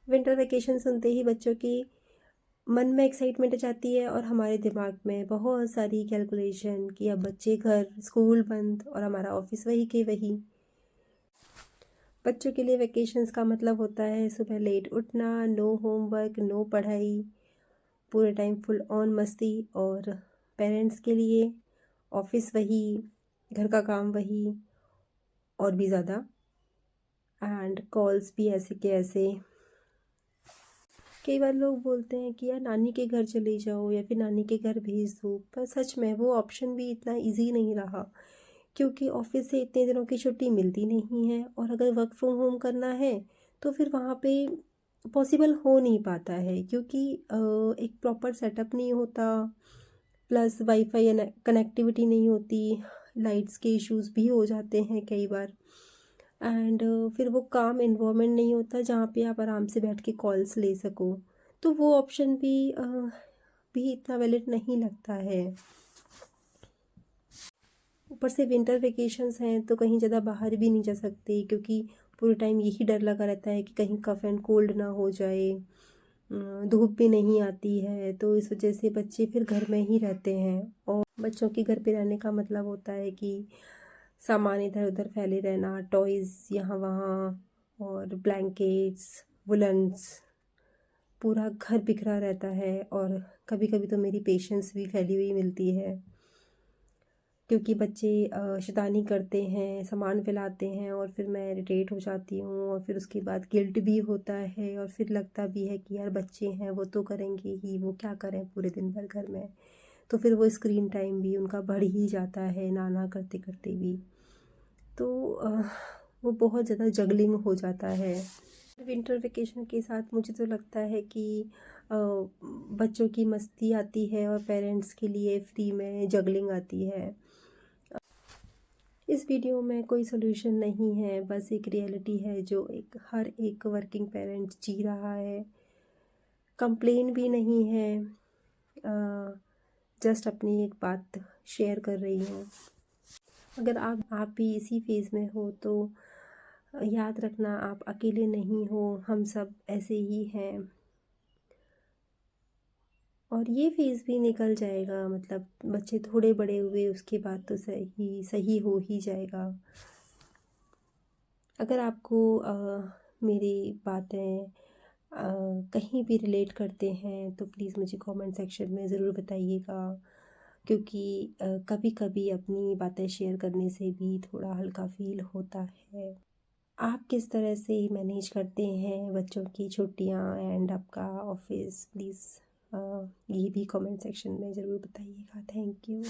Winter vacation सुनते ही बच्चों की मन में एक्साइटमेंट आ जाती है और हमारे दिमाग में बहुत सारी कैलकुलेशन कि अब बच्चे घर, स्कूल बंद और हमारा ऑफिस वही के वही। बच्चों के लिए वेकेशंस का मतलब होता है सुबह लेट उठना, नो होमवर्क, नो पढ़ाई, पूरे टाइम फुल ऑन मस्ती। और पेरेंट्स के लिए ऑफिस वही, घर का काम वही और भी ज़्यादा, एंड कॉल्स भी ऐसे के ऐसे। कई बार लोग बोलते हैं कि यार नानी के घर चले जाओ या फिर नानी के घर भेज दो, पर सच में वो ऑप्शन भी इतना इजी नहीं रहा, क्योंकि ऑफिस से इतने दिनों की छुट्टी मिलती नहीं है और अगर वर्क फ्रॉम होम करना है तो फिर वहाँ पे पॉसिबल हो नहीं पाता है, क्योंकि एक प्रॉपर सेटअप नहीं होता, प्लस वाईफाई कनेक्टिविटी नहीं होती, लाइट्स के इश्यूज भी हो जाते हैं कई बार, एंड फिर वो काम इन्वायरमेंट नहीं होता जहाँ पे आप आराम से बैठ के कॉल्स ले सको। तो वो ऑप्शन भी इतना वैलिड नहीं लगता है। ऊपर से विंटर वेकेशंस हैं तो कहीं ज़्यादा बाहर भी नहीं जा सकते, क्योंकि पूरे टाइम यही डर लगा रहता है कि कहीं कफ एंड कोल्ड ना हो जाए। धूप भी नहीं आती है तो इस वजह से बच्चे फिर घर में ही रहते हैं, और बच्चों के घर पे रहने का मतलब होता है कि सामान इधर उधर फैले रहना, टॉयज़ यहाँ वहाँ, और ब्लैंकेट्स, वुलन्स, पूरा घर बिखरा रहता है। और कभी कभी तो मेरी पेशेंस भी फैली हुई मिलती है, क्योंकि बच्चे शैतानी करते हैं, सामान फैलाते हैं और फिर मैं इरिटेट हो जाती हूँ, और फिर उसके बाद गिल्ट भी होता है और फिर लगता भी है कि यार बच्चे हैं वो तो करेंगे ही, वो क्या करें पूरे दिन भर घर में। तो फिर वो स्क्रीन टाइम भी उनका बढ़ ही जाता है नाना करते करते भी। तो वो बहुत ज़्यादा जगलिंग हो जाता है। विंटर वेकेशन के साथ मुझे तो लगता है कि बच्चों की मस्ती आती है और पेरेंट्स के लिए फ्री में जगलिंग आती है। इस वीडियो में कोई सोल्यूशन नहीं है, बस एक रियलिटी है जो हर एक वर्किंग पेरेंट जी रहा है। कंप्लेन भी नहीं है, जस्ट अपनी एक बात शेयर कर रही हूँ। अगर आप भी इसी फेज़ में हो तो याद रखना, आप अकेले नहीं हो, हम सब ऐसे ही हैं। और ये फेज़ भी निकल जाएगा, मतलब बच्चे थोड़े बड़े हुए उसके बाद तो सही सही हो ही जाएगा। अगर आपको मेरी बातें कहीं भी रिलेट करते हैं तो प्लीज़ मुझे कमेंट सेक्शन में ज़रूर बताइएगा, क्योंकि कभी कभी अपनी बातें शेयर करने से भी थोड़ा हल्का फील होता है। आप किस तरह से मैनेज करते हैं बच्चों की छुट्टियां एंड आपका ऑफिस, प्लीज़ ये भी कमेंट सेक्शन में ज़रूर बताइएगा। Thank you.